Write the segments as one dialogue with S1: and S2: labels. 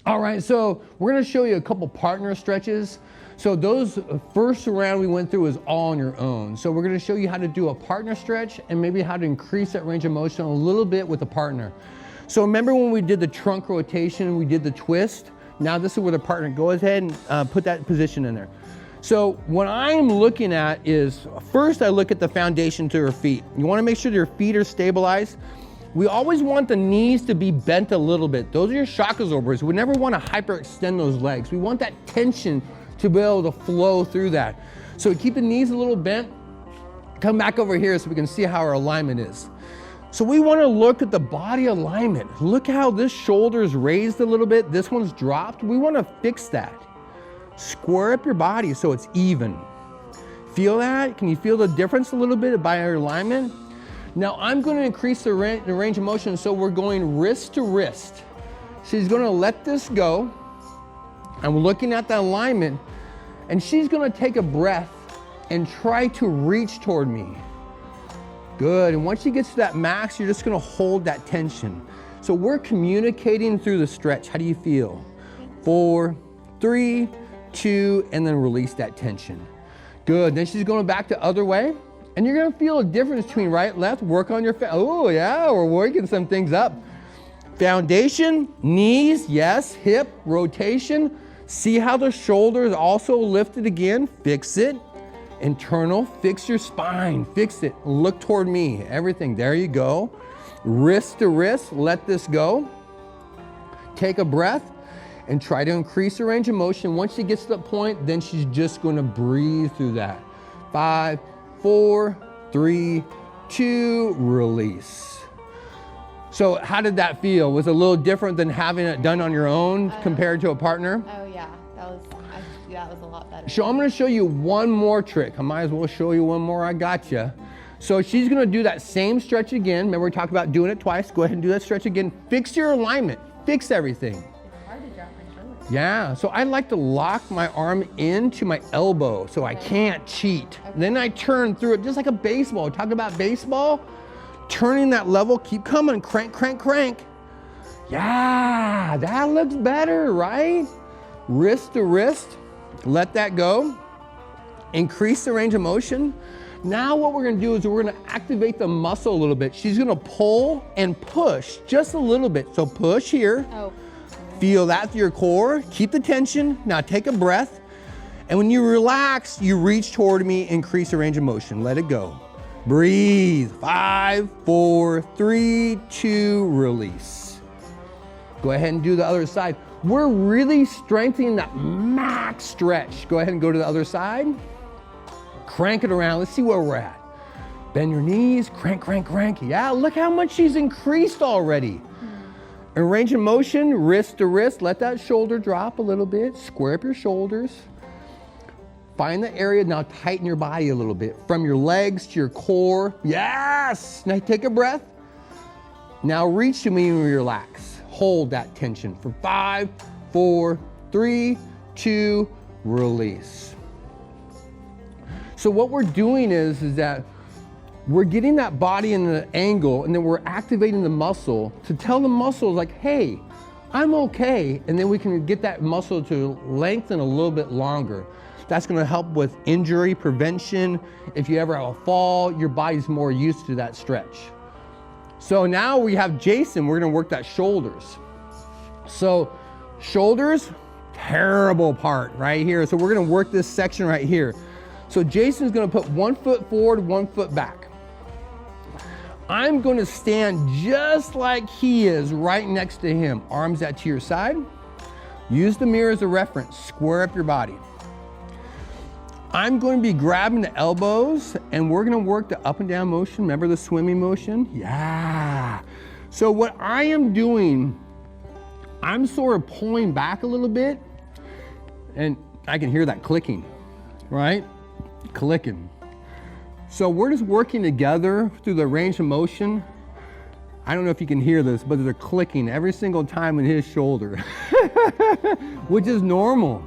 S1: All right, so we're gonna show you a couple partner stretches. So those first round we went through was all on your own. So we're gonna show you how to do a partner stretch and maybe how to increase that range of motion a little bit with a partner. So remember when we did the trunk rotation, we did the twist? Now this is where the partner, go ahead and put that position in there. So what I'm looking at is, first I look at the foundation to her feet. You wanna make sure your feet are stabilized. We always want the knees to be bent a little bit. Those are your shock absorbers. We never wanna hyperextend those legs. We want that tension to be able to flow through that. So keep the knees a little bent. Come back over here so we can see how our alignment is. So we wanna look at the body alignment. Look how this shoulder is raised a little bit. This one's dropped. We wanna fix that. Square up your body so it's even. Feel that? Can you feel the difference a little bit by our alignment? Now I'm going to increase the range of motion, so we're going wrist to wrist. She's going to let this go. I'm looking at the alignment, and she's going to take a breath and try to reach toward me. Good, and once she gets to that max, you're just going to hold that tension. So we're communicating through the stretch. How do you feel? 4, 3, 2, and then release that tension. Good, then she's going back the other way. And you're gonna feel a difference between right, left, work on your, oh yeah, we're working some things up. Foundation, knees, yes, hip, rotation. See how the shoulder is also lifted again, fix it. Internal, fix your spine, fix it. Look toward me, everything, there you go. Wrist to wrist, let this go. Take a breath and try to increase the range of motion. Once she gets to that point, then she's just gonna breathe through that. 5, 4, 3, 2, release. So how did that feel? Was it a little different than having it done on your own compared to a partner?
S2: Oh yeah, that was a lot better.
S1: So I'm gonna show you one more trick. I might as well show you one more, I gotcha. So she's gonna do that same stretch again. Remember we talked about doing it twice. Go ahead and do that stretch again. Fix your alignment, fix everything. Yeah, so I like to lock my arm into my elbow so I can't cheat. Okay. Then I turn through it just like a baseball. Talk about baseball, turning that level, keep coming, crank, crank, crank. Yeah, that looks better, right? Wrist to wrist, let that go. Increase the range of motion. Now what we're gonna do is we're gonna activate the muscle a little bit. She's gonna pull and push just a little bit. So push here. Oh. Feel that through your core, keep the tension. Now take a breath. And when you relax, you reach toward me, increase the range of motion. Let it go. Breathe. 5, 4, 3, 2, release. Go ahead and do the other side. We're really strengthening that max stretch. Go ahead and go to the other side. Crank it around. Let's see where we're at. Bend your knees, crank, crank, crank. Yeah, look how much she's increased already. In range of motion, wrist to wrist, let that shoulder drop a little bit, square up your shoulders. Find the area, now tighten your body a little bit, from your legs to your core. Yes! Now take a breath. Now reach to me and relax. Hold that tension for 5, 4, 3, 2, release. So what we're doing is that we're getting that body in an angle, and then we're activating the muscle to tell the muscle like, hey, I'm okay. And then we can get that muscle to lengthen a little bit longer. That's gonna help with injury prevention. If you ever have a fall, your body's more used to that stretch. So now we have Jason, we're gonna work that shoulders. So shoulders, terrible part right here. So we're gonna work this section right here. So Jason's gonna put 1 foot forward, 1 foot back. I'm going to stand just like he is right next to him. Arms out to your side. Use the mirror as a reference. Square up your body. I'm going to be grabbing the elbows, and we're going to work the up and down motion. Remember the swimming motion? Yeah. So what I am doing, I'm sort of pulling back a little bit, and I can hear that clicking, right? Clicking. So we're just working together through the range of motion. I don't know if you can hear this, but there's a clicking every single time in his shoulder, which is normal.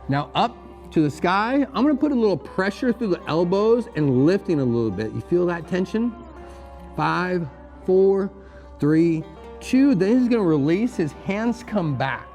S1: Now up to the sky, I'm gonna put a little pressure through the elbows and lifting a little bit. You feel that tension? 5, 4, 3, 2. Then he's gonna release, his hands come back.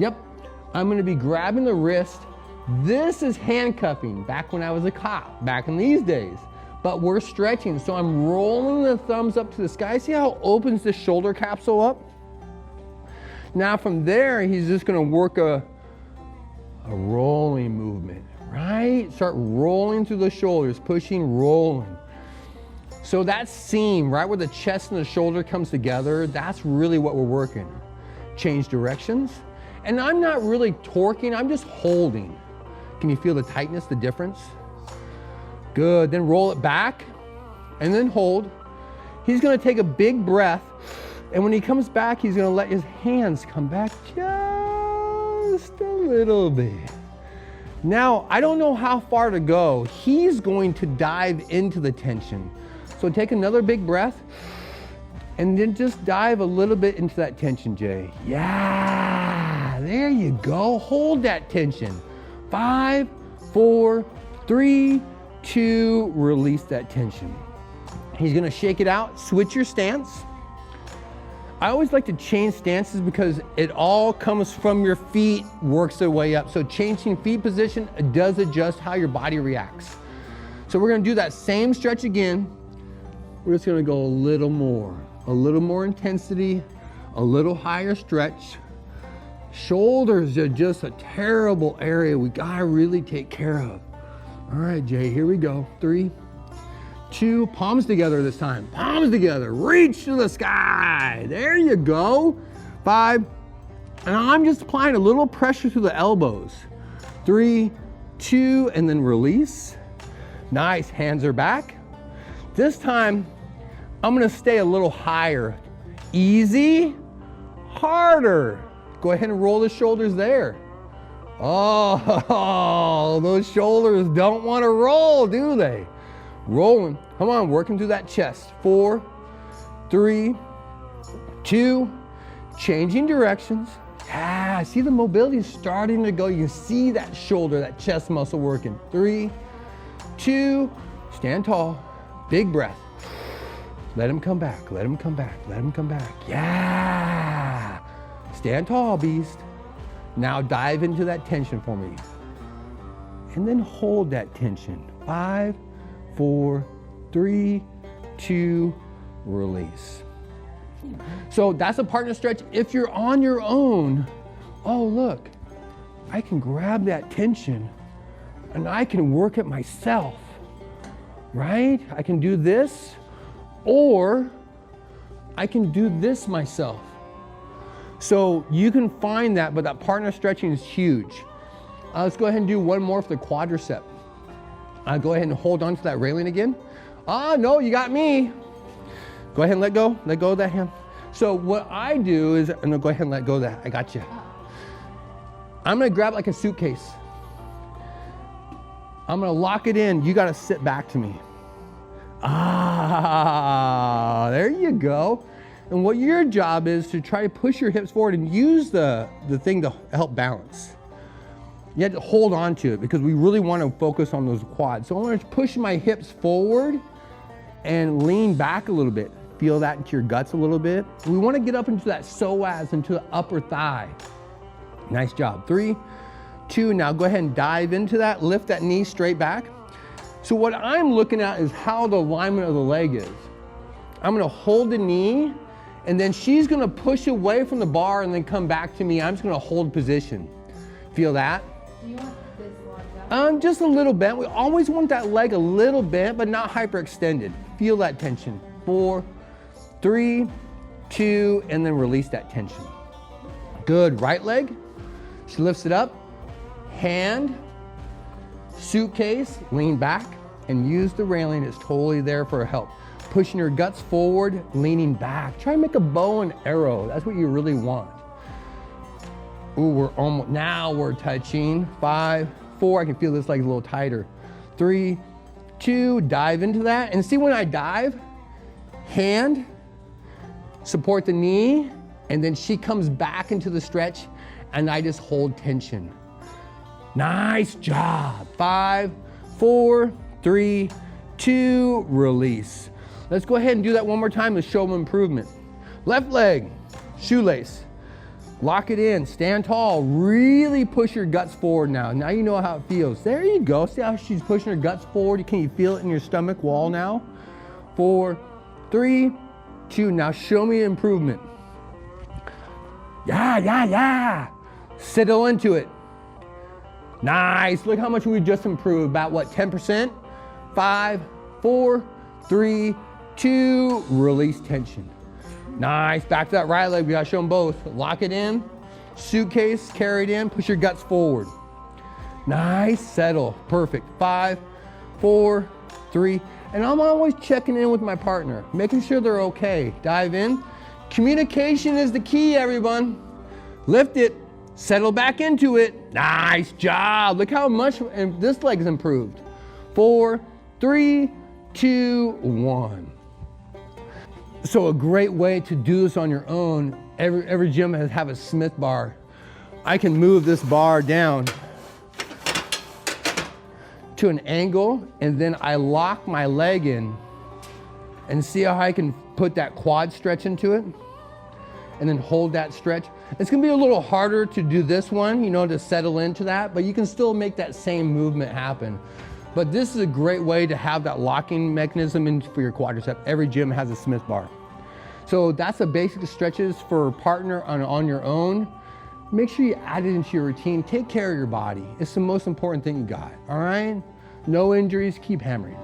S1: Yep, I'm gonna be grabbing the wrist. This is handcuffing, back when I was a cop, back in these days. But we're stretching, so I'm rolling the thumbs up to the sky. See how it opens the shoulder capsule up? Now from there, he's just gonna work a rolling movement, right? Start rolling through the shoulders, pushing, rolling. So that seam, right where the chest and the shoulder comes together, that's really what we're working. Change directions. And I'm not really torquing, I'm just holding. Can you feel the tightness, the difference? Good, then roll it back and then hold. He's gonna take a big breath, and when he comes back, he's gonna let his hands come back just a little bit. Now, I don't know how far to go. He's going to dive into the tension. So take another big breath, and then just dive a little bit into that tension, Jay. Yeah, there you go. Hold that tension. 5, 4, 3, 2, release that tension. He's gonna shake it out, switch your stance. I always like to change stances because it all comes from your feet, works their way up. So changing feet position does adjust how your body reacts. So we're gonna do that same stretch again. We're just gonna go a little more intensity, a little higher stretch. Shoulders are just a terrible area we gotta really take care of. All right, Jay, here we go. 3, 2, palms together this time. Palms together, reach to the sky. There you go. 5, and I'm just applying a little pressure to the elbows. 3, 2, and then release. Nice, hands are back. This time, I'm gonna stay a little higher. Easy, harder. Go ahead and roll the shoulders there. Oh, those shoulders don't wanna roll, do they? Rolling, come on, working through that chest. 4, 3, 2, changing directions. Ah, see the mobility is starting to go. You can see that shoulder, that chest muscle working. 3, 2, stand tall, big breath. Let him come back, let him come back, let him come back. Yeah, stand tall, beast. Now dive into that tension for me. And then hold that tension. 5, 4, 3, 2, release. So that's a partner stretch. If you're on your own, oh look, I can grab that tension and I can work it myself, right? I can do this, or I can do this myself. So you can find that, but that partner stretching is huge. Let's go ahead and do one more for the quadricep. Go ahead and hold on to that railing again. No, you got me. Go ahead and let go of that hand. So what I do is, no, go ahead and let go of that, I got you. I'm gonna grab like a suitcase. I'm gonna lock it in, you gotta sit back to me. There you go. And what your job is to try to push your hips forward and use the thing to help balance. You have to hold on to it because we really want to focus on those quads. So I'm going to push my hips forward and lean back a little bit. Feel that into your guts a little bit. We want to get up into that psoas, into the upper thigh. Nice job. 3, 2, now go ahead and dive into that. Lift that knee straight back. So what I'm looking at is how the alignment of the leg is. I'm going to hold the knee, and then she's gonna push away from the bar and then come back to me. I'm just gonna hold position. Feel that?
S2: Do you want this leg down?
S1: Just a little bent. We always want that leg a little bent, but not hyperextended. Feel that tension. 4, 3, 2, and then release that tension. Good, right leg. She lifts it up. Hand, suitcase, lean back, and use the railing. It's totally there for help. Pushing your guts forward, leaning back. Try and make a bow and arrow. That's what you really want. Ooh, we're almost, now we're touching. 5, 4, I can feel this leg a little tighter. 3, 2, dive into that. And see when I dive, hand, support the knee, and then she comes back into the stretch, and I just hold tension. Nice job. 5, 4, 3, 2, release. Let's go ahead and do that one more time to show them improvement. Left leg, shoelace. Lock it in, stand tall, really push your guts forward now. Now you know how it feels. There you go, see how she's pushing her guts forward? Can you feel it in your stomach wall now? 4, 3, 2, now show me improvement. Yeah. Settle into it. Nice, look how much we just improved, about what, 10%? 5, 4, 3, 2, release tension. Nice, back to that right leg, we gotta show them both. Lock it in, suitcase, carry it in, push your guts forward. Nice, settle, perfect. 5, 4, 3, and I'm always checking in with my partner, making sure they're okay. Dive in. Communication is the key, everyone. Lift it, settle back into it. Nice job, look how much this leg's improved. 4, 3, 2, 1. So a great way to do this on your own, every gym has a Smith bar. I can move this bar down to an angle, and then I lock my leg in, and see how I can put that quad stretch into it, and then hold that stretch. It's gonna be a little harder to do this one, to settle into that, but you can still make that same movement happen. But this is a great way to have that locking mechanism for your quadricep. Every gym has a Smith bar. So that's the basic stretches for a partner on your own. Make sure you add it into your routine. Take care of your body. It's the most important thing you got, all right? No injuries, keep hammering.